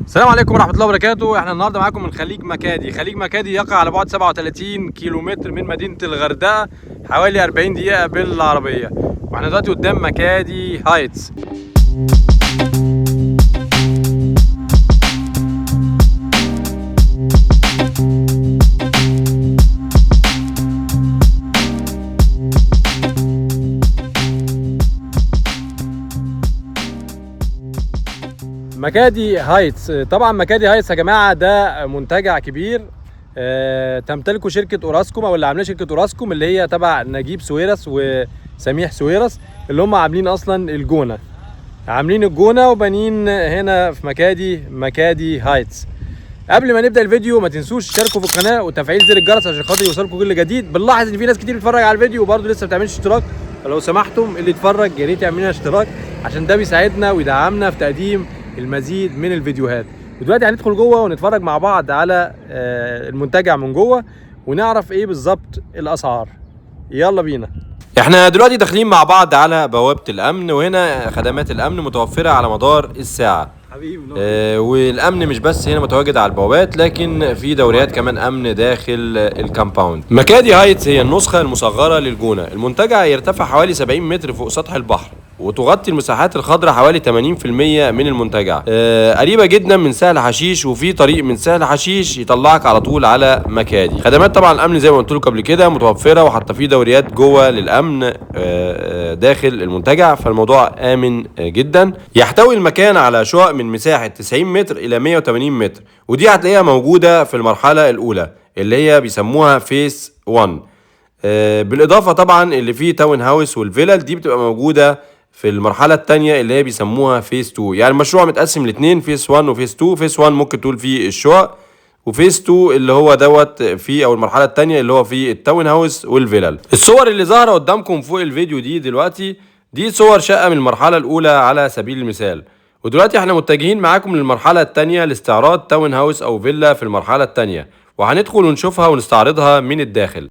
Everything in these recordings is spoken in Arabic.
السلام عليكم ورحمة الله وبركاته. احنا النهارده معاكم من خليج مكادي. خليج مكادي يقع على بعد 37 كيلومتر من مدينة الغردقة، حوالي 40 دقيقة بالعربية. واحنا دلوقتي قدام مكادي هايتس. مكادي هايتس، طبعا مكادي هايتس يا جماعه ده منتجع كبير تمتلكه شركه اوراسكوم، او اللي عاملاه شركه اوراسكوم اللي هي تبع نجيب ساويرس وسميح ساويرس، اللي هم عاملين اصلا الجونه، عاملين الجونه وبانيين هنا في مكادي هايتس. قبل ما نبدا الفيديو ما تنسوش تشتركوا في القناه وتفعيل زر الجرس عشان خاطر يوصلكم كل جديد. بنلاحظ ان في ناس كتير بتتفرج على الفيديو وبرده لسه ما بتعملش اشتراك، فلو سمحتم اللي يتفرج يا ريت يعمل لنا اشتراك عشان ده بيساعدنا ويدعمنا في تقديم المزيد من الفيديوهات. ودلوقتي هندخل جوه ونتفرج مع بعض على المنتجع من جوه ونعرف ايه بالظبط الاسعار. يلا بينا. احنا دلوقتي داخلين مع بعض على بوابة الامن، وهنا خدمات الامن متوفرة على مدار الساعة. والامن مش بس هنا متواجد على البوابات، لكن في دوريات كمان امن داخل الكامباوند. مكادي هايتس هي النسخة المصغرة للجونة. المنتجع يرتفع حوالي 70 متر فوق سطح البحر، وتغطي المساحات الخضراء حوالي 80% من المنتجع. قريبة جدا من سهل حشيش، وفي طريق من سهل حشيش يطلعك على طول على مكادي. خدمات طبعا الامن زي ما قلت لكم قبل كده متوفرة، وحتى في دوريات جوه للامن داخل المنتجع، فالموضوع امن جدا. يحتوي المكان على شقق من مساحة 90 متر الى 180 متر، ودي هتلاقيها موجودة في المرحلة الاولى اللي هي بيسموها فيس 1. بالاضافة طبعا اللي فيه تاون هاوس والفيلل دي بتبقى موجودة في المرحلة التانية اللي هي بيسموها فيس 2. يعني المشروع متقسم لاتنين، فيس 1 وفيس 2. فيس 1 ممكن تقول فيه الشقق، وفيس 2 اللي هو دوت فيه او المرحلة التانية اللي هو فيه التاون هاوس والفيلل. الصور اللي ظاهرة قدامكم فوق الفيديو دي دلوقتي دي صور شقة من المرحلة الاولى على سبيل المثال. ودلوقتي احنا متجهين معاكم للمرحلة التانية لاستعراض تاون هاوس او فيلا في المرحلة التانية، وهندخل ونشوفها ونستعرضها من الداخل.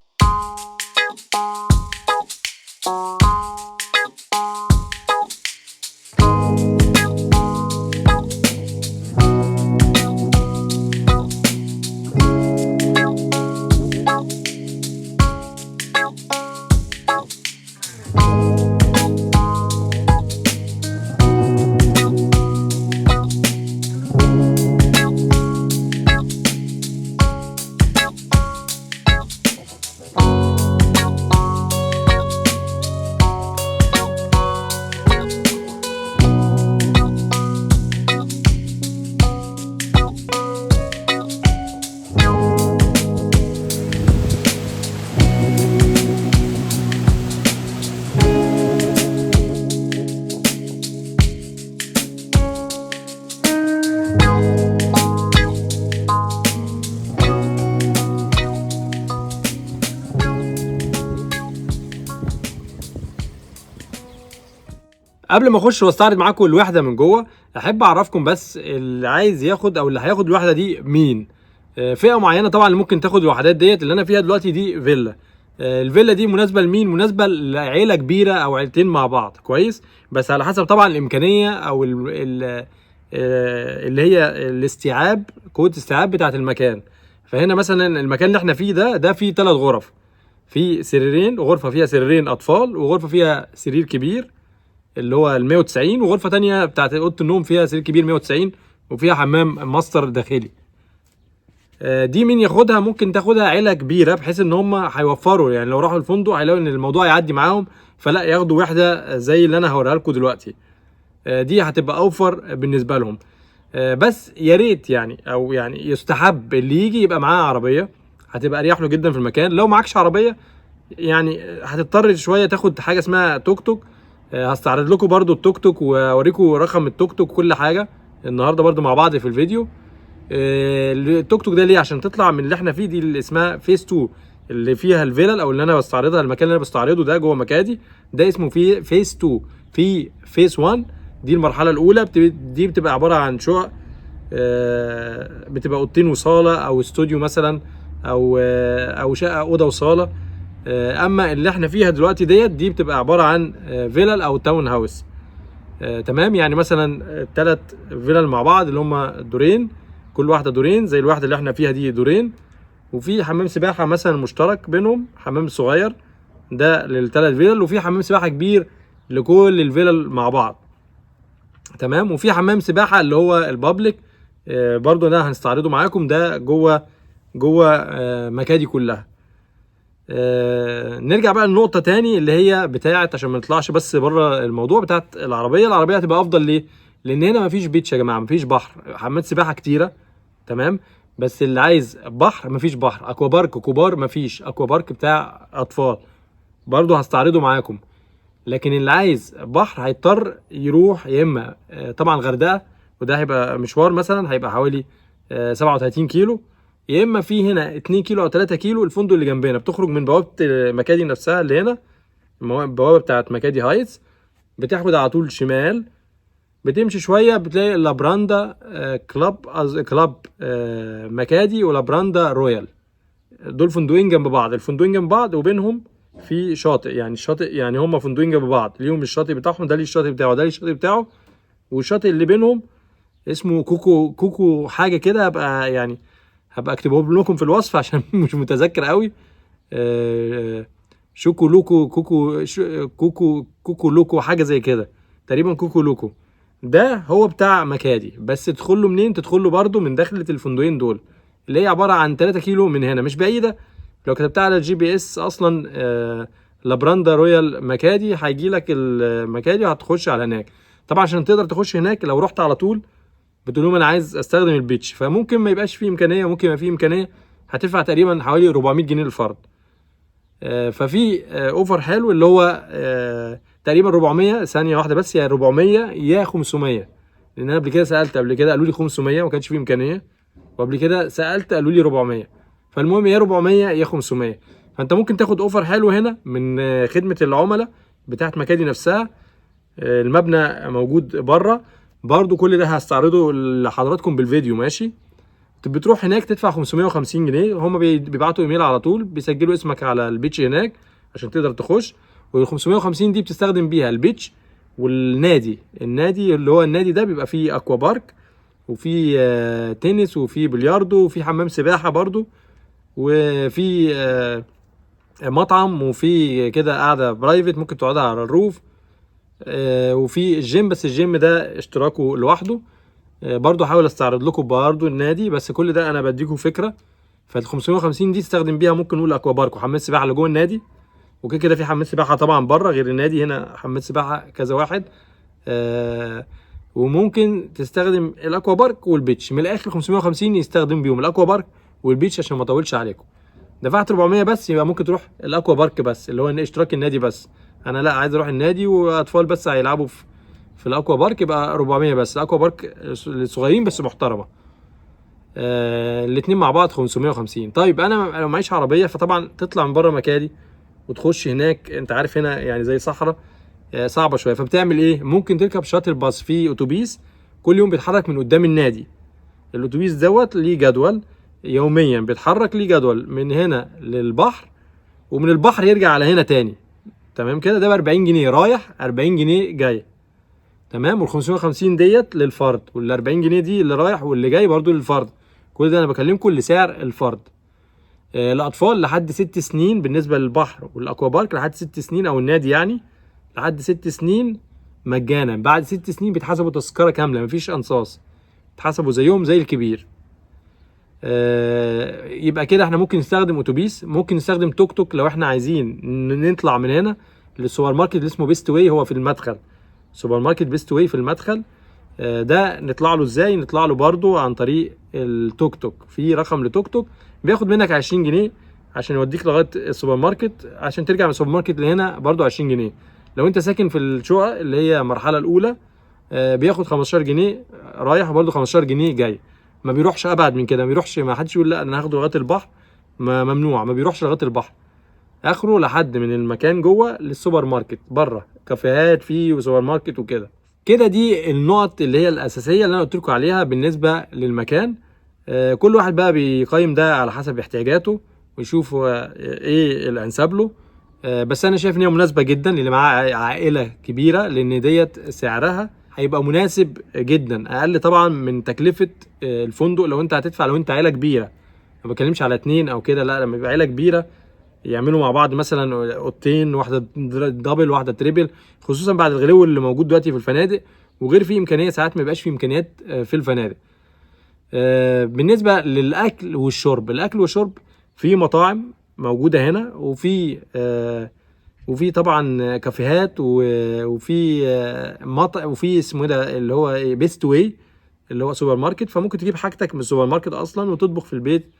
قبل ما اخش واستعرض معاكم الوحده من جوه، احب اعرفكم بس اللي عايز ياخد او اللي هياخد الوحده دي مين. فئه معينه طبعا اللي ممكن تاخد الوحدات ديت اللي انا فيها دلوقتي دي فيلا. الفيلا دي مناسبه لمين؟ مناسبه لعيله كبيره او عيلتين مع بعض، كويس، بس على حسب طبعا الامكانيه او اللي هي الاستيعاب، قوه الاستيعاب بتاعه المكان. فهنا مثلا المكان اللي احنا فيه ده فيه 3 غرف، في سريرين، غرفه فيها سريرين اطفال، وغرفه فيها سرير كبير اللي هو ال 190، وغرفه تانية بتاعت اوضه النوم فيها سرير كبير 190، وفيها حمام ماستر داخلي. دي مين ياخدها؟ ممكن تاخدها عيله كبيره، بحيث ان هم هيوفروا، يعني لو راحوا الفندق هيلاقوا ان الموضوع يعدي معاهم، فلا ياخدوا وحده زي اللي انا هوريها لكم دلوقتي. دي هتبقى اوفر بالنسبه لهم. بس يا ريت يعني، او يعني يستحب اللي يجي يبقى معاه عربيه، هتبقى اريح له جدا في المكان. لو معكش عربيه يعني هتضطر شويه تاخد حاجه اسمها توك توك. هستعرض لكم برضو التوك توك واوريكم رقم التوك توك كل حاجه النهارده برضو مع بعض في الفيديو. التوك توك ده ليه؟ عشان تطلع من اللي احنا فيه دي اللي اسمها فيس 2 اللي فيها الفيلل، او اللي انا بستعرضها، المكان اللي انا بستعرضه ده جوه مكادي ده اسمه فيس 2. في فيس 1 دي المرحله الاولى، دي بتبقى عباره عن شقق، بتبقى اوضتين وصاله او استوديو مثلا، او شقه اوضه وصاله. اما اللي احنا فيها دلوقتي دي بتبقى عباره عن فيلل او تاون هاوس. تمام. يعني مثلا 3 فيلل مع بعض اللي هم دورين، كل واحده دورين زي الواحده اللي احنا فيها دي دورين، وفي حمام سباحه مثلا مشترك بينهم، حمام صغير ده للثلاث فيلل، وفي حمام سباحه كبير لكل الفيلل مع بعض. تمام. وفي حمام سباحه اللي هو البابليك برضو ده هنستعرضه معاكم، ده جوه مكادي كلها. نرجع بقى لنقطه تاني اللي هي بتاعت، عشان ما نطلعش بس بره الموضوع، بتاعت العربيه هتبقى افضل ليه؟ لان هنا مفيش بيتش يا جماعه، مفيش بحر. حمامات سباحه كتيره تمام، بس اللي عايز بحر مفيش بحر. اكوا بارك كبار مفيش، اكوا بارك بتاع اطفال برضو هستعرضه معاكم. لكن اللي عايز بحر هيضطر يروح يا اما طبعا غردقه، وده هيبقى مشوار مثلا هيبقى حوالي 37 كيلو، يا اما في هنا 2 كيلو او 3 كيلو الفندق اللي جنبنا، بتخرج من بوابه مكادي نفسها اللي هنا، البوابه بتاعت مكادي هايتس، بتاخد على طول شمال، بتمشي شويه بتلاقي لابراندا كلاب مكادي ولابراندا رويال. دول فندقين جنب بعض، الفندقين جنب بعض وبينهم في شاطئ، يعني الشاطئ يعني هما فندقين جنب بعض ليهم الشاطئ بتاعهم، ده ليه الشاطئ بتاعه، ده ليه الشاطئ بتاعه، والشاطئ اللي بينهم اسمه كوكو حاجه كده، هبقى اكتبهم لكم في الوصف عشان مش متذكر قوي. شوكو لوكو كوكو لوكو حاجه زي كده تقريبا، كوكو لوكو ده هو بتاع مكادي. بس تدخله منين؟ تدخله برده من داخله الفندقين دول، اللي هي عباره عن 3 كيلو من هنا، مش بعيده. لو كتبتها على الجي بي اس اصلا لابراندا رويال مكادي هيجي لك المكادي وهتخش على هناك. طبعا عشان تقدر تخش هناك لو رحت على طول بتقول لهم انا عايز استخدم البيتش، فممكن ما يبقاش فيه امكانيه، ممكن يبقى فيه امكانيه، هتدفع تقريبا حوالي 400 جنيه للفرد. ففي اوفر حلو اللي هو تقريبا 400 ثانيه واحده بس، يا 400 يا 500، لان انا قبل كده سالت، قبل كده قالوا لي 500 ما كانش فيه امكانيه، وقبل كده سالت قالوا لي 400، فالمهم يا 400 يا 500. فانت ممكن تاخد اوفر حلو هنا من خدمه العملاء بتاعت مكادي نفسها. المبنى موجود بره برضو، كل ده هستعرضه لحضراتكم بالفيديو ماشي. بتروح هناك تدفع 550 جنيه، هم بيبعتوا ايميل على طول، بيسجلوا اسمك على البيتش هناك عشان تقدر تخش، وال 550 دي بتستخدم بيها البيتش والنادي. النادي اللي هو النادي ده بيبقى فيه اكوا بارك، وفي تنس، وفي بلياردو، وفي حمام سباحه برضو، وفي مطعم، وفي كده قاعده برايفت ممكن تقعدها على الروف، وفي الجيم، بس الجيم ده اشتراكه لوحده. برضو هحاول استعرض لكم برضو النادي، بس كل ده انا بديكم فكره. فال 550 دي تستخدم بيها ممكن نقول اكوا بارك وحمام سباحه اللي جوه النادي، وكده كده في حمام سباحه طبعا بره غير النادي، هنا حمام سباحه كذا واحد. وممكن تستخدم الاكوا بارك والبيتش. من الاخر 550 يستخدم بيهم الاكوا بارك والبيتش عشان ما اطولش عليكم. دفعت 400 بس، يبقى ممكن تروح الاكوا بارك بس اللي هو اشتراك النادي بس. انا لا عايز اروح النادي واطفال بس هيلعبوا في الاكوا بارك، يبقى 400 بس. الاكوا بارك للصغيرين بس محترمه. الاثنين مع بعض 550. طيب انا لو معيش عربيه، فطبعا تطلع من بره مكادي وتخش هناك، انت عارف هنا يعني زي صحراء صعبه شويه، فبتعمل ايه؟ ممكن تركب شاتل باص، في اتوبيس كل يوم بيتحرك من قدام النادي. الاتوبيس دوت ليه جدول يوميا بيتحرك، ليه جدول من هنا للبحر، ومن البحر يرجع على هنا تاني. تمام كده، ده ب 40 جنيه رايح، 40 جنيه جاي. تمام. وال 550 ديت للفرد، وال 40 جنيه دي اللي رايح واللي جاي برضو للفرد. كل ده انا بكلمكم لسعر الفرد. الاطفال لحد 6 سنين بالنسبه للبحر والاكوا بارك لحد 6 سنين، او النادي يعني لحد 6 سنين مجانا. بعد 6 سنين بيتحسبوا تذكره كامله، مفيش انصاص، بيتحسبوا زيهم زي الكبير. يبقى كده احنا ممكن نستخدم اتوبيس، ممكن نستخدم توك توك لو احنا عايزين نطلع من هنا للسوبر ماركت اللي اسمه بيست واي، هو في المدخل. سوبر ماركت بيست واي في المدخل. ده نطلع له ازاي؟ نطلع له برضو عن طريق التوك توك، في رقم لتوك توك بياخد منك 20 جنيه عشان يوديك لغايه السوبر ماركت، عشان ترجع من السوبر ماركت لهنا برضو 20 جنيه. لو انت ساكن في الشقق اللي هي المرحله الاولى بياخد 15 جنيه رايح، وبرضو 15 جنيه جاي. ما بيروحش ابعد من كده، ما بيروحش، ما حدش يقول لا انا هاخده لغايه البحر، ممنوع، ما بيروحش لغايه البحر، اخره لحد من المكان جوه للسوبر ماركت بره، كافيهات فيه وسوبر ماركت وكده. كده دي النقط اللي هي الاساسيه اللي انا قلت لكم عليها بالنسبه للمكان. كل واحد بقى بيقيم ده على حسب احتياجاته ويشوف ايه الانسب له. بس انا شايف ان هي مناسبه جدا اللي معاه عائله كبيره، لان ديت سعرها هيبقى مناسب جدا، اقل طبعا من تكلفه الفندق لو انت هتدفع لو انت عائله كبيره. ما بتكلمش على 2 او كده، لا، لما يبقى عائله كبيره يعملوا مع بعض مثلا اوضتين، واحده دبل واحده تريبل، خصوصا بعد الغلو اللي موجود دلوقتي في الفنادق، وغير في امكانيه ساعات ما يبقاش في امكانيات في الفنادق. بالنسبه للاكل والشرب، الاكل والشرب في مطاعم موجوده هنا، وفي طبعا كافيهات، وفي مطعم، وفي اسمه ده اللي هو بيست واي اللي هو سوبر ماركت، فممكن تجيب حاجتك من السوبر ماركت اصلا وتطبخ في البيت.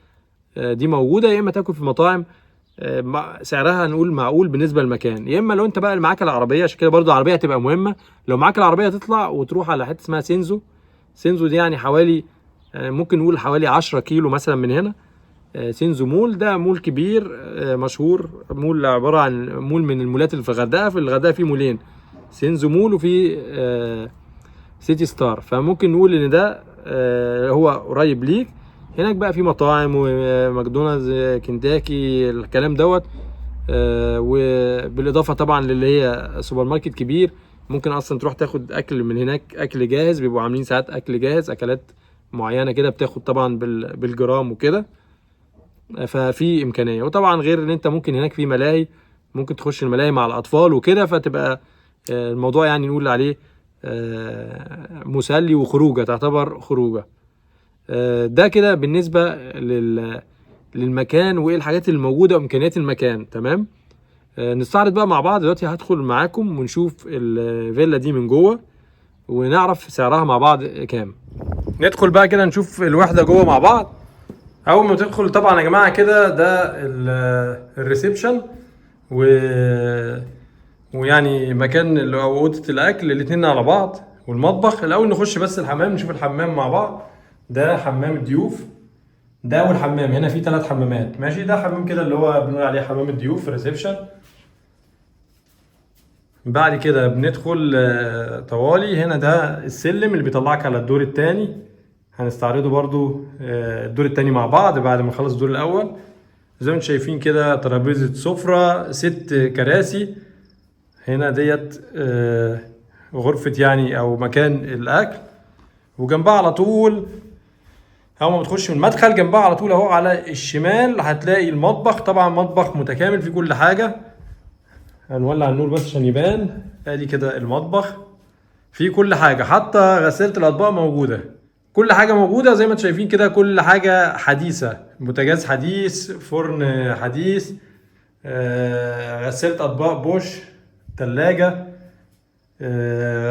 دي موجوده، يا اما تاكل في مطاعم سعرها نقول معقول بالنسبه للمكان، يا اما لو انت بقى معاك العربيه، عشان كده برضو العربيه هتبقى مهمه. لو معاك العربيه تطلع وتروح على حته اسمها سينزو. سينزو دي يعني حوالي ممكن نقول حوالي 10 كيلو مثلا من هنا. سينزو مول ده مول كبير مشهور، مول عباره عن مول من المولات اللي في الغردقه. في الغردقه في مولين، سينزو مول وفي سيتي ستار، فممكن نقول ان ده هو قريب ليك. هناك بقى في مطاعم وماكدونالدز، كنتاكي، الكلام دوت، وبالاضافه طبعا للي هي سوبر ماركت كبير. ممكن اصلا تروح تاخد اكل من هناك، اكل جاهز، بيبقوا عاملين ساعات اكل جاهز، اكلات معينه كده بتاخد طبعا بالجرام وكده. ففي امكانيه، وطبعا غير ان انت ممكن هناك في ملاهي، ممكن تخش الملاهي مع الاطفال وكده، فتبقى الموضوع يعني نقول عليه مسلي وخروجه، تعتبر خروجه. ده كده بالنسبه للمكان وايه الحاجات اللي موجوده وامكانيات المكان. تمام. نستعرض بقى مع بعض دلوقتي، هدخل معاكم ونشوف الفيلا دي من جوه ونعرف سعرها مع بعض كام. ندخل بقى كده نشوف الوحده جوه مع بعض. اول ما تدخل طبعا يا جماعه كده، ده الريسبشن ويعني مكان اللي هو اوضه الاكل، الاتنين على بعض، والمطبخ. الاول نخش بس الحمام، نشوف الحمام مع بعض. ده حمام الضيوف، ده اول حمام. هنا في 3 حمامات، ماشي. ده حمام كده اللي هو بنقول عليه حمام الضيوف، ريسبشن. بعد كده بندخل طوالي. هنا ده السلم اللي بيطلعك على الدور الثاني، هنستعرضه برضو الدور الثاني مع بعض بعد ما نخلص الدور الاول. زي ما انتم شايفين كده، ترابيزه سفره، 6 كراسي. هنا ديت غرفه يعني او مكان الاكل، وجنبها على طول اول ما بتخش من المدخل جنبها على طول اهو على الشمال هتلاقي المطبخ. طبعا مطبخ متكامل في كل حاجه. هنولع النور بس عشان يبان. ادي كده المطبخ فيه كل حاجه، حتى غسالة الاطباق موجوده، كل حاجه موجوده زي ما انتم شايفين كده. كل حاجه حديثه، بوتاجاز حديث، فرن حديث، غسالة اطباق بوش، ثلاجه،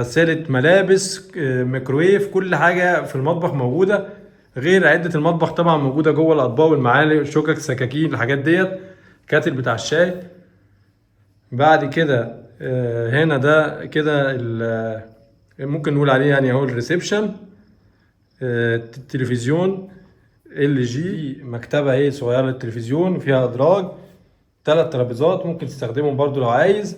غسالة ملابس، ميكرويف، كل حاجه في المطبخ موجوده. غير عده المطبخ طبعا موجوده جوه، الاطباق والمعالق، شوكك، سكاكين، الحاجات ديت، كاتل بتاع الشاي. بعد كده هنا ده كده ممكن نقول عليه يعني اهو الريسبشن. التلفزيون ال جي، مكتبه اهي صغيره للتلفزيون، فيها ادراج، 3 ترابيزات ممكن تستخدمهم برضو لو عايز.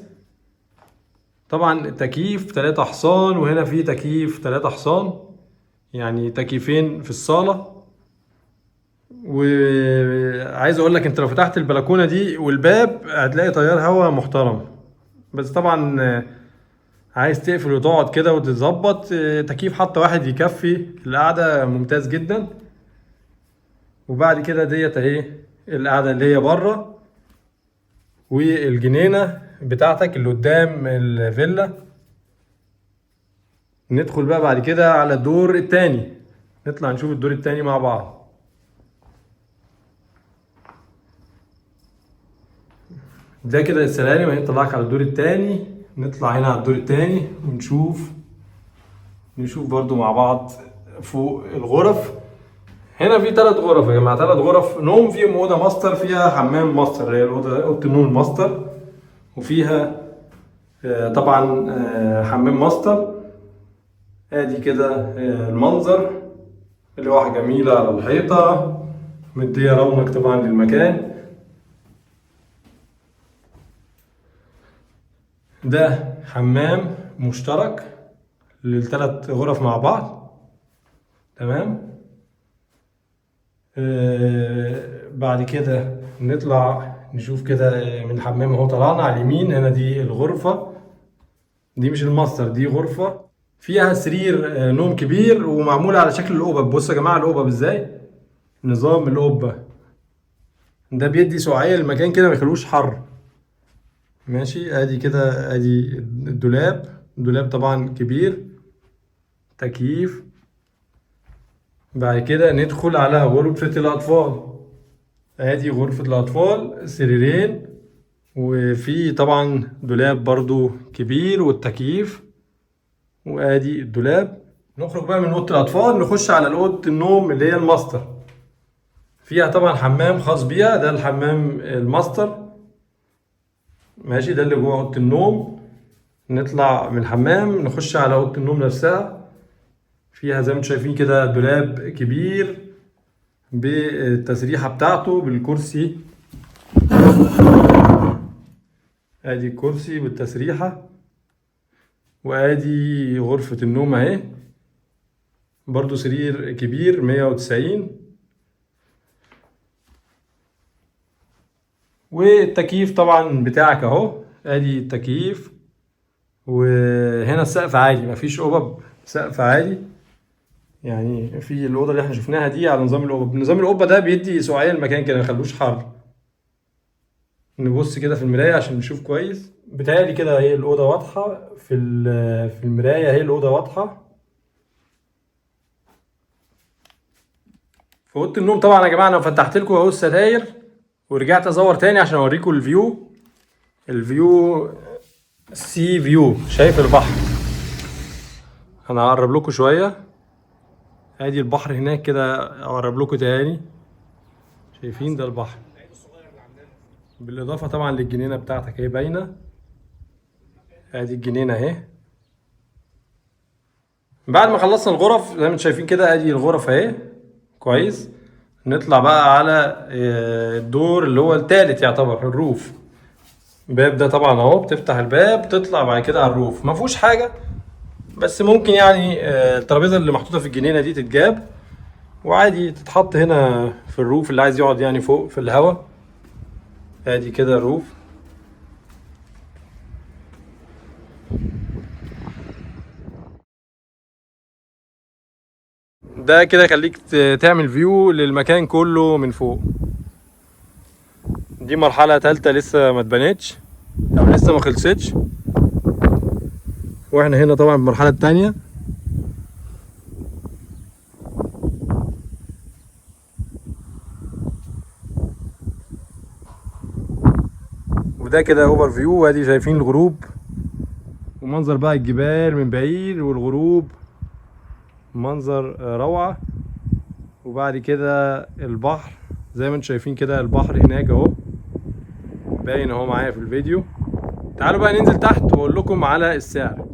طبعا تكييف 3 حصان، وهنا في تكييف 3 حصان، يعني تكييفين في الصاله. وعايز اقول لك انت لو فتحت البلكونه دي والباب هتلاقي تيار هواء محترم. بس طبعا عايز تقفل وتقعد كده وتتظبط، تكييف حتى واحد يكفي القعده، ممتاز جدا. وبعد كده ديت اهي القعده اللي هي بره، والجنينه بتاعتك اللي قدام الفيلا. ندخل بقى بعد كده على الدور التاني، نطلع نشوف الدور التاني مع بعض. ده كده السلالم اهي طلعك على الدور التاني. نطلع هنا على الدور التاني ونشوف برضو مع بعض فوق الغرف. هنا في 3 غرف يا جماعه، 3 غرف نوم، فيهم اوضه ماستر، فيها حمام ماستر اللي هي اوضه النوم الماستر، وفيها طبعا حمام ماستر. ادي كده المنظر، اللوحه جميله على الحيطه، مديه رونق طبعا للمكان. ده حمام مشترك لل3 غرف مع بعض. تمام. بعد كده نطلع نشوف كده من الحمام اهو. طلعنا على اليمين هنا دي الغرفة، دي مش الماستر، دي غرفة فيها سرير نوم كبير ومعمولة على شكل القبب. بصوا يا جماعة القبب ازاي، نظام القبة ده بيدي سقعية للمكان كده ما يخلوش حر. ماشي، ادي كده ادي الدولاب طبعا كبير، تكييف. بعد كده ندخل على غرفة الأطفال. ادي غرفة الأطفال، سريرين وفي طبعا دولاب برضو كبير والتكييف، وادي الدولاب. نخرج بقى من اوضه الاطفال نخش على اوضه النوم اللي هي الماستر. فيها طبعا حمام خاص بيها، ده الحمام الماستر. ماشي، ده اللي جوه اوضه النوم. نطلع من الحمام نخش على اوضه النوم نفسها. فيها زي ما انتم شايفين كده دولاب كبير بالتسريحه بتاعته بالكرسي. ادي الكرسي بالتسريحه، وادي غرفة النوم اهي، برضو سرير كبير 190، والتكييف طبعا بتاعك اهو. ادي التكييف، وهنا السقف عادي مفيش قبب، سقف عادي. يعني في الأوضة اللي احنا شفناها دي على نظام القبب. نظام القبة ده بيدي سقعية المكان كده، ميخلوش حر. نبص كده في المراية عشان نشوف كويس. بتهيألي كده هي الأوضة واضحة في المراية، هي الأوضة واضحة. في اوضه النوم طبعا يا جماعه انا فتحت لكم اهو الستاير ورجعت ازور تاني عشان اوريكم الفيو سي فيو، شايف البحر. انا هقرب لكم شويه، ادي البحر هناك كده، اقرب لكم تاني. شايفين ده البحر، بالاضافه طبعا للجنينه بتاعتك اهي باينه. ادي الجنينه اهي. بعد ما خلصنا الغرف زي ما انتم شايفين كده، ادي الغرف اهي كويس. نطلع بقى على الدور اللي هو التالت يعتبر، الروف. الباب ده طبعا اهو، بتفتح الباب تطلع بعد كده على الروف. ما فيهوش حاجه، بس ممكن يعني الترابيزه اللي محطوطه في الجنينه دي تتجاب وعادي تتحط هنا في الروف اللي عايز يقعد يعني فوق في الهواء. ادي كده الروف. ده كده يخليك تعمل فيو للمكان كله من فوق. دي مرحله ثالثه لسه ما اتبنتش او لسه ما خلصتش، واحنا هنا طبعا المرحله الثانيه. وده كده اوفر فيو، وادي شايفين الغروب ومنظر بقى الجبال من بعيد والغروب، منظر روعة. وبعد كده البحر زي ما انتم شايفين كده، البحر هناك اهو باين اهو معايا في الفيديو. تعالوا بقى ننزل تحت واقول لكم على السعر.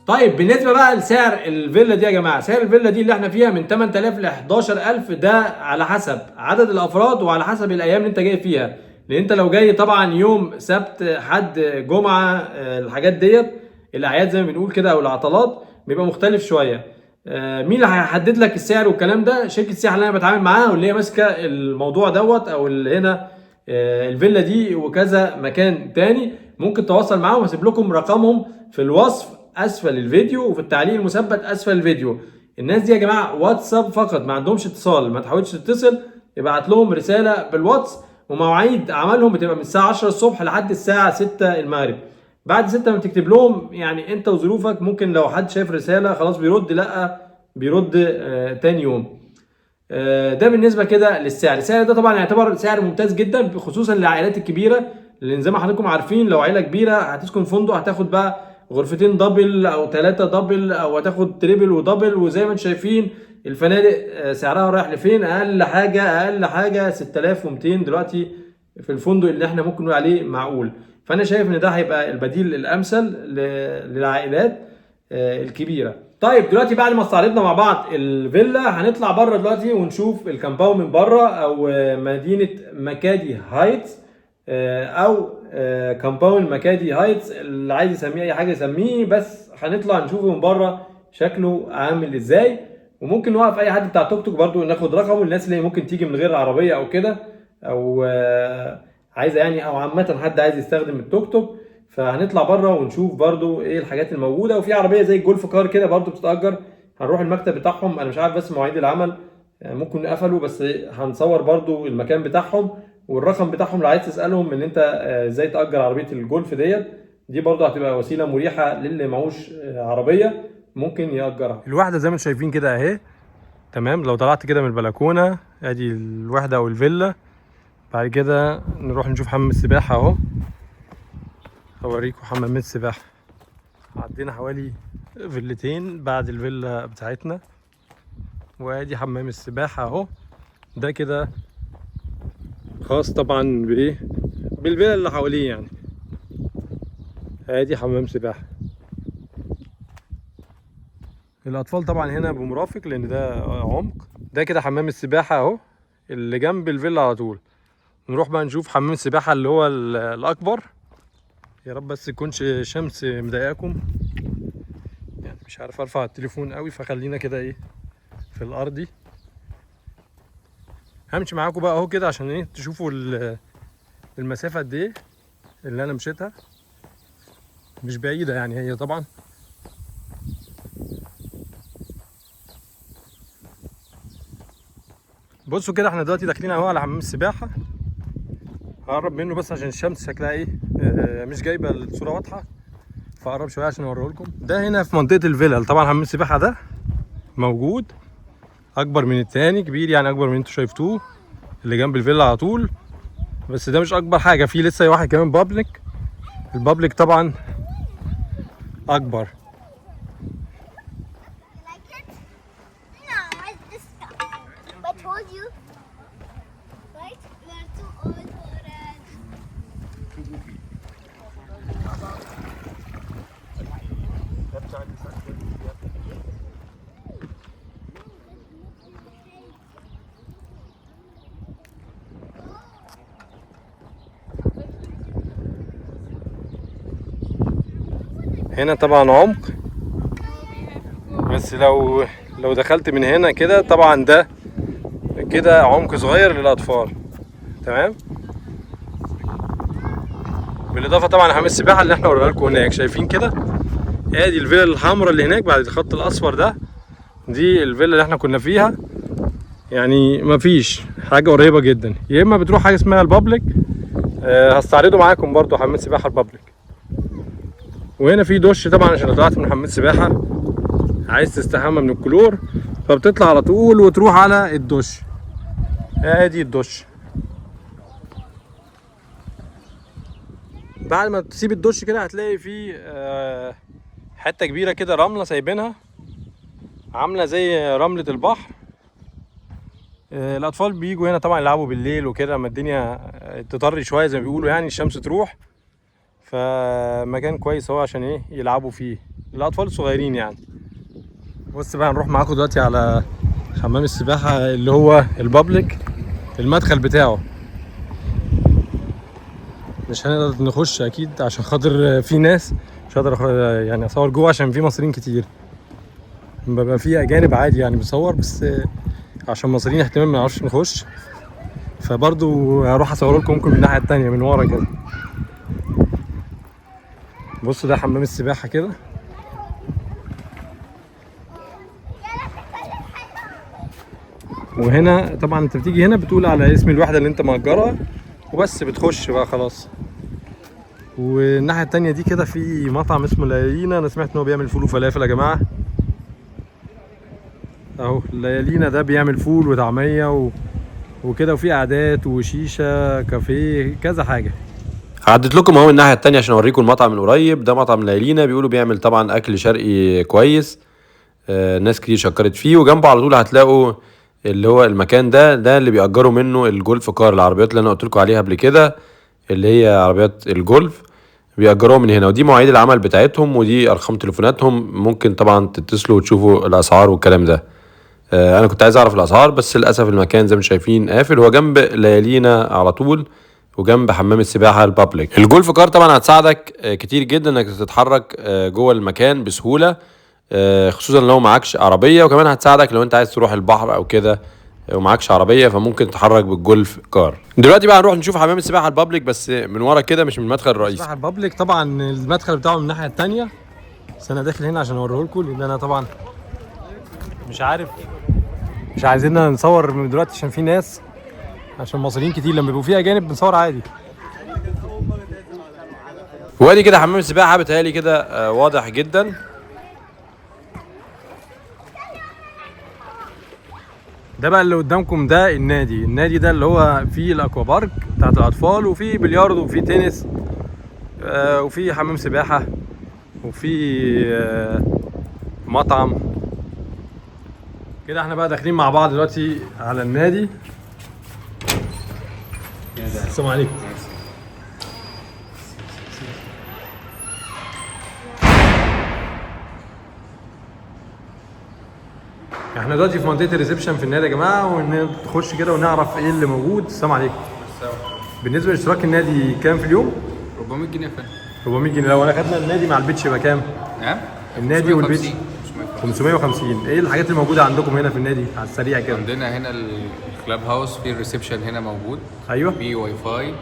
طيب بالنسبه بقى لسعر الفيلا دي يا جماعه، سعر الفيلا دي اللي احنا فيها من 8000 ل 11000، ده على حسب عدد الافراد وعلى حسب الايام اللي انت جاي فيها. لان انت لو جاي طبعا يوم سبت حد جمعه الحاجات ديت الاعياد زي ما بنقول كده او العطلات بيبقى مختلف شويه. مين اللي هيحدد لك السعر والكلام ده؟ شركه السياحه اللي انا بتعامل معاها واللي هي ماسكه الموضوع دوت، او اللي هنا الفيلا دي وكذا مكان تاني. ممكن تواصل معاهم، هسيب لكم رقمهم في الوصف اسفل الفيديو وفي التعليق المثبت اسفل الفيديو. الناس دي يا جماعه واتساب فقط، ما عندهمش اتصال. ما تحاولش تتصل، ابعت لهم رساله بالواتس، ومواعيد عملهم بتبقى من الساعه 10 الصبح لحد الساعه 6 المغرب. بعد 6 ما تكتب لهم يعني انت وظروفك، ممكن لو حد شايف رساله خلاص بيرد، لا بيرد تاني يوم. ده بالنسبه كده للسعر. السعر ده طبعا يعتبر سعر ممتاز جدا، خصوصا للعائلات الكبيره، لان زي ما حضراتكم عارفين لو عيله كبيره هتسكن فندق هتاخد بقى غرفتين دبل او 3 دبل، او هتاخد تريبل ودبل. وزي ما انتم شايفين الفنادق سعرها رايح لفين، اقل حاجه 6200 دلوقتي في الفندق اللي احنا ممكن نقول عليه معقول. فانا شايف ان ده هيبقى البديل الامثل للعائلات الكبيره. طيب دلوقتي بعد ما استعرضنا مع بعض الفيلا، هنطلع بره دلوقتي ونشوف الكامباوند من بره، او مدينه مكادي هايتس، او كامباوند مكادي هايتس، اللي عايز يسميه اي حاجه يسميه. بس هنطلع نشوفه من بره شكله عامل ازاي. وممكن نوقف اي حد بتاع توك توك برضو ناخد رقمه، الناس اللي ممكن تيجي من غير عربيه او كده، او عايزه يعني، او عامه حد عايز يستخدم التوك توك. فهنطلع بره ونشوف برضو ايه الحاجات الموجوده. وفي عربيه زي الجولف كار كده برضو بتتاجر. هنروح المكتب بتاعهم، انا مش عارف بس مواعيد العمل ممكن قفلوا، بس هنصور برضو المكان بتاعهم والرقم بتاعهم لو عايز تسالهم ان انت ازاي تاجر عربيه الجولف ديت. دي برضو هتبقى وسيله مريحه للي معهوش عربيه، ممكن ياجرها. الواحده زي ما انتم شايفين كده اهي، تمام. لو طلعت كده من البلكونه ادي الوحده او الفيلا. بعد كده نروح نشوف حمام السباحه اهو، اوريكم حمامات السباحه. عدينا حوالي فيلتين بعد الفيلا بتاعتنا، وادي حمام السباحه اهو. ده كده خاص طبعا بايه، بالفيلا اللي حواليه يعني. ادي حمام سباحه. الاطفال طبعا هنا بمرافق لان ده عمق. ده كده حمام السباحه اهو اللي جنب الفيلا على طول. نروح بقى نشوف حمام السباحه اللي هو الاكبر. يا رب بس تكونش شمس مضايقاكم، يعني مش عارف ارفع التليفون قوي، فخلينا كده ايه في الارضي. همشي معاكم بقى اهو كده عشان ايه تشوفوا المسافه قد ايه اللي انا مشيتها. مش بعيده يعني هي طبعا. بصوا كده احنا دلوقتي داخلين اهو على حمام السباحه. هقرب منه بس عشان الشمس شكلها ايه مش جايبه الصوره واضحه، فقرب شويه عشان اوريه لكم. ده هنا في منطقه الفيلل. طبعا حمام السباحه ده موجود اكبر من التاني، كبير يعني، اكبر من انتوا شايفتوه اللي جنب الفيلا على طول. بس ده مش اكبر حاجه، في لسه واحد كمان بابليك. البابليك طبعا اكبر. هنا طبعا عمق، بس لو دخلت من هنا كده طبعا ده كده عمق صغير للاطفال، تمام. بالاضافه طبعا لحمام السباحه اللي احنا ورينا لكم هناك. شايفين كده ادي الفيلا الحمراء اللي هناك بعد الخط الاصفر ده، دي الفيلا اللي احنا كنا فيها. يعني مفيش حاجه قريبه جدا. يا اما بتروح حاجه اسمها البابليك، هستعرضه معاكم برضو حمام السباحه البابليك. وهنا في دش طبعا عشان لو طلعت من حمام السباحه عايز تستحمى من الكلور، فبتطلع على طول وتروح على الدش. ادي الدش. بعد ما تسيب الدش كده هتلاقي فيه حته كبيره كده رمله سايبينها عامله زي رمله البحر. الاطفال بيجوا هنا طبعا يلعبوا بالليل وكده لما الدنيا تطري شويه زي ما بيقولوا، يعني الشمس تروح. فمكان كويس اهو عشان ايه يلعبوا فيه. للاطفال الصغيرين يعني. بص بقى هنروح معاكم دلوقتي على حمام السباحه اللي هو البابليك، المدخل بتاعه مش هنقدر نخش اكيد عشان خاطر في ناس، مش هقدر يعني اصور جوه عشان في مصريين كتير. بيبقى في اجانب عادي يعني بصور، بس عشان مصريين احتمال ما نعرفش نخش، فبرضو هروح اصور لكم ممكن من الناحيه التانيه من ورا كده. بصوا ده حمام السباحه كده. وهنا طبعا انت بتيجي هنا بتقول على اسم الوحده اللي انت مأجرها وبس بتخش بقى خلاص. والناحيه التانيه دي كده في مطعم اسمه ليالينا، انا سمعت ان هو بيعمل فول وفلافل يا جماعه. اهو ليالينا ده بيعمل فول وطعميه وكده، وفي قعدات وشيشه كافيه كذا حاجه. عدت لكم اهو الناحيه التانيه عشان اوريكم المطعم القريب ده. مطعم ليالينا بيقولوا بيعمل طبعا اكل شرقي كويس، ناس كتير شكرت فيه. وجنبه على طول هتلاقوا اللي هو المكان ده اللي بيأجروا منه الجولف كار، العربيات اللي انا قلت لكم عليها قبل كده اللي هي عربيات الجولف بيأجروها من هنا. ودي مواعيد العمل بتاعتهم ودي ارقام تليفوناتهم، ممكن طبعا تتصلوا وتشوفوا الاسعار والكلام ده. انا كنت عايز اعرف الاسعار بس للاسف المكان زي ما شايفين قافل. هو جنب ليالينا على طول وجنب حمام السباحه البابليك. الجولف كار طبعا هتساعدك كتير جدا انك تتحرك جوه المكان بسهوله، خصوصا لو معكش عربيه، وكمان هتساعدك لو انت عايز تروح البحر او كده ومعكش عربيه فممكن تتحرك بالجولف كار. دلوقتي بقى هنروح نشوف حمام السباحه البابليك بس من ورا كده مش من المدخل الرئيسي. السباحه البابليك طبعا المدخل بتاعه من الناحيه الثانيه، بس انا داخل هنا عشان اوريه لكم لان انا طبعا مش عارف، مش عايزيننا نصور من دلوقتي عشان في ناس، عشان مصريين كتير لما بيبقوا فيه اجانب بنصور عادي. وادي كده حمام السباحه بتهيألي كده واضح جدا. ده بقى اللي قدامكم ده النادي ده اللي هو فيه الاكوا بارك بتاعت الاطفال، وفيه بلياردو وفيه تنس وفيه حمام سباحه وفيه مطعم كده. احنا بقى داخلين مع بعض دلوقتي على النادي. السلام عليكم. احنا دلوقتي في منطقه الريسبشن في النادي يا جماعه، ونخش كده ونعرف ايه اللي موجود. السلام عليكم. بالنسبه لاشتراك النادي كام في اليوم؟ 400 جنيه فعلا. 400 جنيه. لو انا خدنا النادي مع البيتش يبقى كام؟ نعم. النادي والبيتش 550. ايه الحاجات اللي موجوده عندكم هنا في النادي على السريع كده؟ عندنا هنا الكلاب هاوس، في الريسبشن هنا موجود. ايوه. في واي فاي،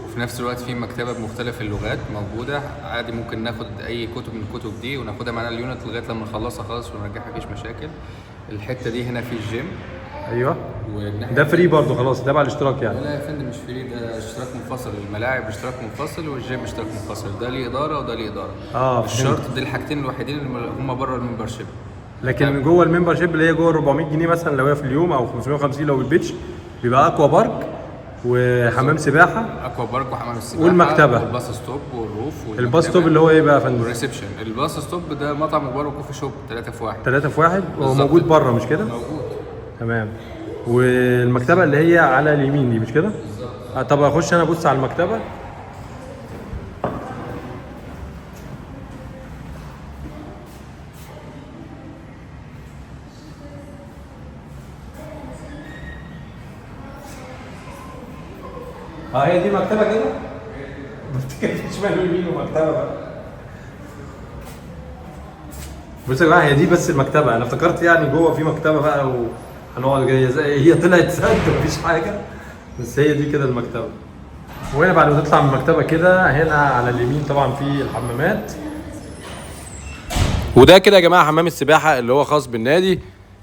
وفي نفس الوقت في مكتبه بمختلف اللغات موجوده عادي. ممكن ناخد اي كتب من الكتب دي وناخدها معانا اليونت لغايه لما نخلصها خالص ونرجعها، مفيش مشاكل. الحته دي هنا في الجيم. ايوه. ده فري برضه خلاص، ده بقى الاشتراك يعني؟ لا يا فندم مش فري، ده اشتراك منفصل. الملاعب اشتراك منفصل والجيم اشتراك منفصل. ده ليه اداره وده ليه اداره. الشرط دي الحاجتين الوحيدين اللي هم بره الممبرشيب. لكن جوه الممبرشيب اللي هي جوه 400 جنيه مثلا لو هي في اليوم، او 550 لو البيتش، بيبقى اكوا بارك وحمام سباحه. اكوا بارك وحمام السباحه والمكتبه والباص ستوب والروف. الباص ستوب اللي هو ايه بقى يا فندم؟ والريسبشن. الباص ستوب ده مطعم وبار وكوفي شوب 3 في 1. 3 في 1 هو موجود بره مش كده؟ موجود. تمام. والمكتبه اللي هي على اليمين دي مش كده؟ بالظبط. طب اخش انا ابص على المكتبه. هي دي مكتبه كده؟ بفتكر شمال ويمين ومكتبه بقى. بصوا يا جماعه هي دي بس المكتبه، انا افتكرت يعني جوه في مكتبه بقى وهنقعد جايه هي طلعت سد مفيش حاجه، بس هي دي كده المكتبه. وهنا بعد ما تطلع من المكتبه كده هنا على اليمين طبعا في الحمامات. وده كده يا جماعه حمام السباحه اللي هو خاص بالنادي.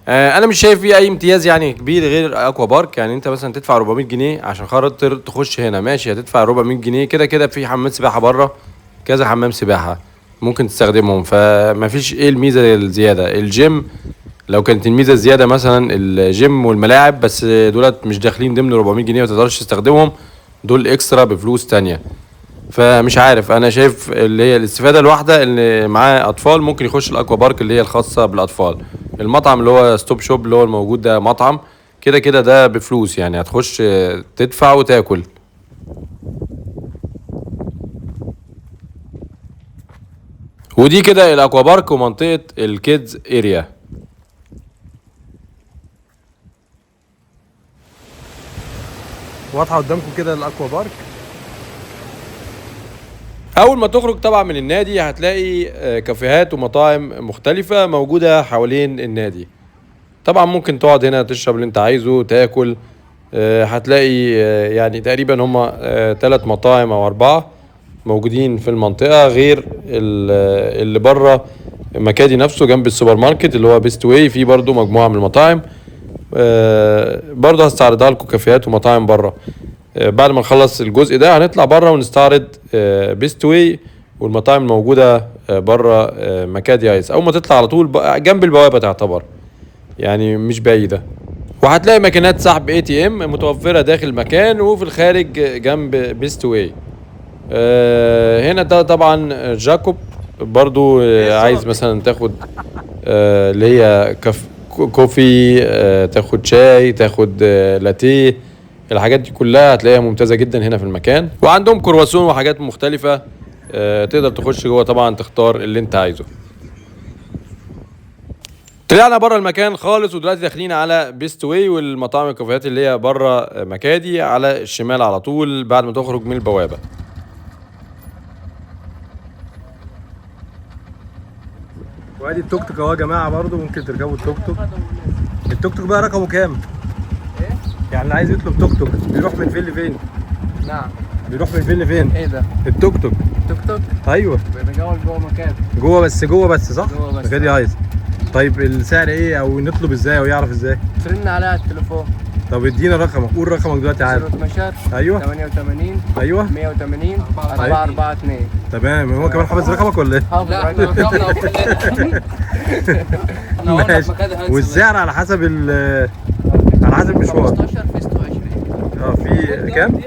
انا مش شايف فيه اي امتياز يعني كبير غير اكوا بارك. يعني انت مثلا تدفع 400 جنيه عشان خاطر تخش هنا، ماشي هتدفع 400 جنيه كده كده في حمام سباحه بره، كذا حمام سباحه ممكن تستخدمهم، فما فيش ايه الميزه الزياده. الجيم لو كانت الميزه الزياده مثلا الجيم والملاعب، بس دولت مش داخلين ضمن 400 جنيه ما تقدرش تستخدمهم، دول اكسترا بفلوس تانية. فمش عارف، انا شايف اللي هي الاستفاده الواحده اللي معاه اطفال ممكن يخش الاكوا بارك اللي هي الخاصه بالاطفال. المطعم اللي هو ستوب شوب اللي هو الموجود ده مطعم كده كده ده بفلوس، يعني هتخش تدفع وتاكل. ودي كده الاكوا بارك ومنطقه الكيدز اريا. واضحه قدامكم كده الاكوا بارك. اول ما تخرج طبعا من النادي هتلاقي كافيهات ومطاعم مختلفه موجوده حوالين النادي. طبعا ممكن تقعد هنا تشرب اللي انت عايزه تاكل. هتلاقي يعني تقريبا هم 3 مطاعم او 4 موجودين في المنطقه، غير اللي بره مكادي نفسه جنب السوبر ماركت اللي هو بيست واي، في برضو مجموعه من المطاعم. برضو هستعرضها لكم كافيهات ومطاعم بره. بعد ما نخلص الجزء ده هنطلع بره ونستعرض بيست واي والمطاعم الموجوده بره مكادي ايس. اول ما تطلع على طول جنب البوابه تعتبر، يعني مش بعيده. وهتلاقي ماكينات سحب اي تي ام متوفره داخل المكان وفي الخارج جنب بيست واي. هنا ده طبعا جاكوب برضو. عايز مثلا تاخد اللي هي كوفي، تاخد شاي، تاخد لاتيه، الحاجات دي كلها هتلاقيها ممتازه جدا هنا في المكان. وعندهم كرواسون وحاجات مختلفه. تقدر تخش جوه طبعا تختار اللي انت عايزه. طلعنا بره المكان خالص ودلوقتي داخلين على بيست واي والمطاعم والكافيهات اللي هي بره مكادي على الشمال على طول بعد ما تخرج من البوابه. وادي التوك توك اهو يا جماعه، برضه ممكن تركبوا التوك توك. التوك توك بقى رقمه كام؟ ايه؟ يعني اللي عايز يطلب توك توك بيروح من فين لفين؟ نعم. بيروح من فين لفين؟ ايه ده؟ التوك توك. توك توك؟ ايوه بيتجول جوه مكان. جوه بس صح؟ جوه بس. مكادي عايز. طيب السعر ايه او نطلب ازاي او يعرف ازاي؟ ترن عليها التليفون. طب ادينا رقمك، قول رقمك دلوقتي عادي. 012 ايوه 88 ايوه 180 442. تمام. هو كمان حافظ رقمك ولا ايه؟ حافظ لا احنا رقم. رقمنا كلنا. احنا قلنا ماشي. في مكان هيلث. والسعر على حسب على حسب المشوار. 15 فيس 20. في كام؟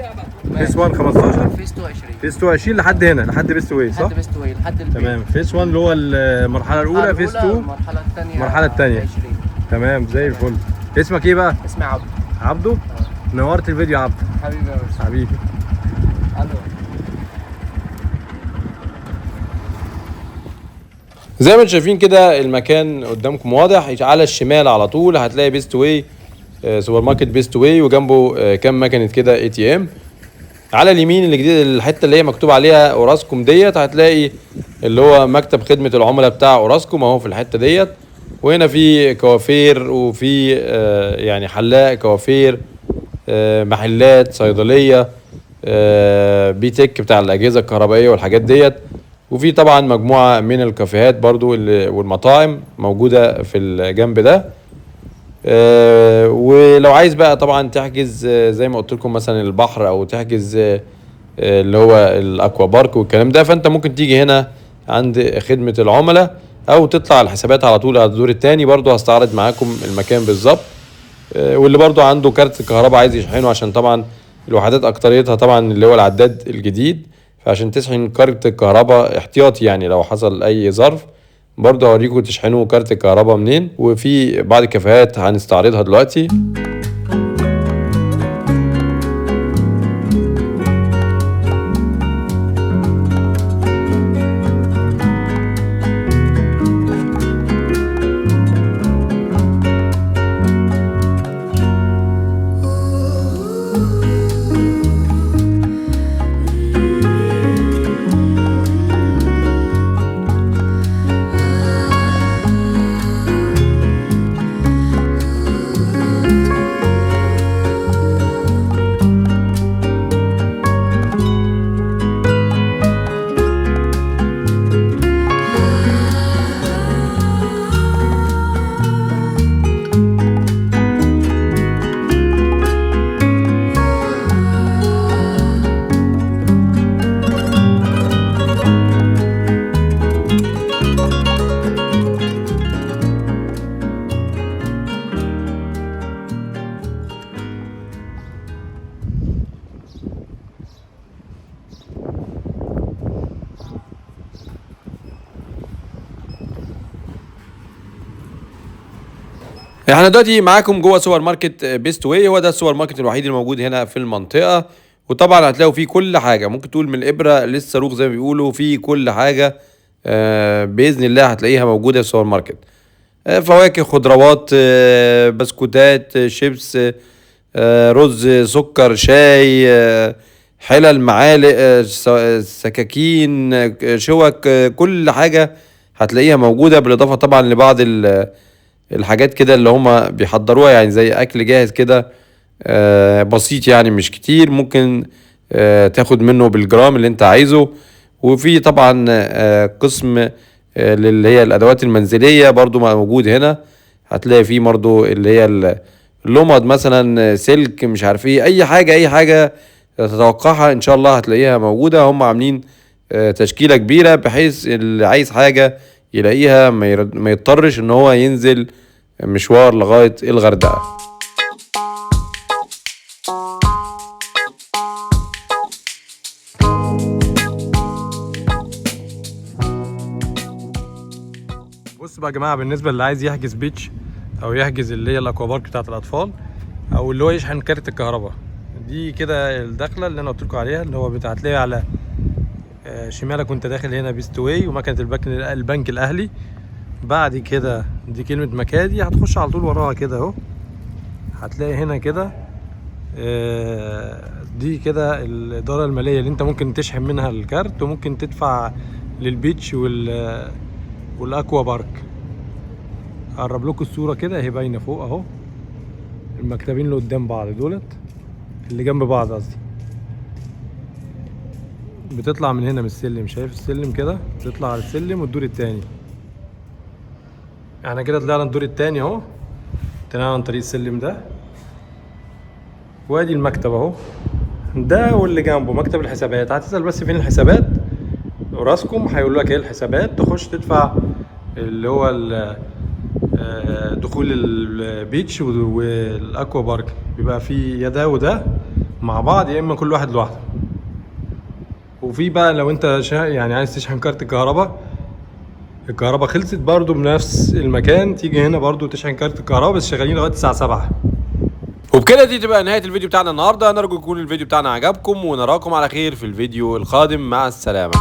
فيس 1 15 فيس 20. فيس 22 لحد هنا لحد بيست واي صح؟ لحد بيست واي لحد البيت. تمام. فيس 1 اللي هو المرحله الاولى، فيس 2 المرحلة الثانية. المرحلة التانية. 20. تمام زي الفل. اسمك ايه بقى؟ اسمي عبد. عبده. نورت الفيديو يا عبده حبيبي يا باشا. حبيبي. الو. زي ما انتم شايفين كده المكان قدامكم واضح. على الشمال على طول هتلاقي بيست واي، سوبر ماركت بيست واي، وجنبه كام مكنه كده اي تي ام. على اليمين اللي جديد الحته اللي هي مكتوب عليها اوراسكوم ديت هتلاقي اللي هو مكتب خدمه العملاء بتاع اوراسكوم اهو في الحته ديت. وهنا في كوافير وفي يعني حلاق كوافير، محلات صيدليه، بيتك بتاع الاجهزه الكهربائيه والحاجات ديت. وفي طبعا مجموعه من الكافيهات برضو والمطاعم موجوده في الجنب ده. ولو عايز بقى طبعا تحجز زي ما قلت لكم مثلا البحر او تحجز اللي هو الاكوا بارك والكلام ده، فانت ممكن تيجي هنا عند خدمة العملاء او تطلع الحسابات على طول على الدور التاني. برضو هستعرض معاكم المكان بالظبط. واللي برضو عنده كارت الكهرباء عايز يشحنه، عشان طبعا الوحدات اكتريتها طبعا اللي هو العداد الجديد، فعشان تشحن كارت الكهرباء احتياطي يعني لو حصل اي ظرف. برضه هوريكم تشحنوا كارت الكهرباء منين. وفي بعض الكافيهات هنستعرضها دلوقتي. احنا دلوقتي معاكم جوه سوبر ماركت بيست واي. هو ده السوبر ماركت الوحيد الموجود هنا في المنطقه. وطبعا هتلاقوا فيه كل حاجه، ممكن تقول من الابره للصاروخ زي ما بيقولوا، فيه كل حاجه باذن الله هتلاقيها موجوده في السوبر ماركت. فواكه، خضروات، بسكوتات، شيبس، رز، سكر، شاي، حلل، معالق، سكاكين، شوك، كل حاجه هتلاقيها موجوده، بالاضافه طبعا لبعض الحاجات كده اللي هما بيحضروها، يعني زي اكل جاهز كده بسيط، يعني مش كتير، ممكن تاخد منه بالجرام اللي انت عايزه. وفي طبعا قسم اللي هي الادوات المنزليه برضو موجود هنا، هتلاقي فيه برضو اللي هي اللمض مثلا، سلك، مش عارف ايه، اي حاجه تتوقعها ان شاء الله هتلاقيها موجوده. هم عاملين تشكيله كبيره بحيث اللي عايز حاجه يلاقيها، ما يضطرش ان هو ينزل مشوار لغايه الغردقه. بص بقى يا جماعه، بالنسبه اللي عايز يحجز بيتش او يحجز اللي هي الاكوا بارك بتاعت الاطفال، او اللي هو يشحن كارت الكهرباء، دي كده الدخله اللي انا قلت لكم عليها، اللي هو هتلاقيها على شمالك وانت داخل هنا بيست واي ومكنه البنك الاهلي. بعد كده دي كلمه مكادي، هتخش على طول وراها كده اهو، هتلاقي هنا كده دي كده الاداره الماليه اللي انت ممكن تشحن منها الكارت، وممكن تدفع للبيتش والاكوا بارك. هقرب لكم الصوره كده، اهي باينه فوق اهو، المكتبين اللي قدام بعض دولت، اللي جنب بعض قصدي. بتطلع من هنا من السلم، شايف السلم كده، تطلع على السلم والدور التاني. احنا كده طلعنا الدور التاني اهو، طلعنا عن طريق السلم ده، وادي المكتب اهو، ده واللي جنبه مكتب الحسابات. هتسأل بس فين الحسابات، اوراسكوم، هيقول لك ايه الحسابات، تخش تدفع اللي هو دخول البيتش والاكوا بارك، بيبقى في يا ده وده مع بعض، يا اما كل واحد لوحده. وفي بقى لو انت يعني عايز تشحن كارت الكهرباء خلصت برضو بنفس المكان، تيجي هنا برضو تشحن كارت الكهرباء، بس شغالين لغايه الساعه 7. وبكده دي تبقى نهايه الفيديو بتاعنا النهارده. نرجو يكون الفيديو بتاعنا عجبكم، ونراكم على خير في الفيديو القادم. مع السلامه.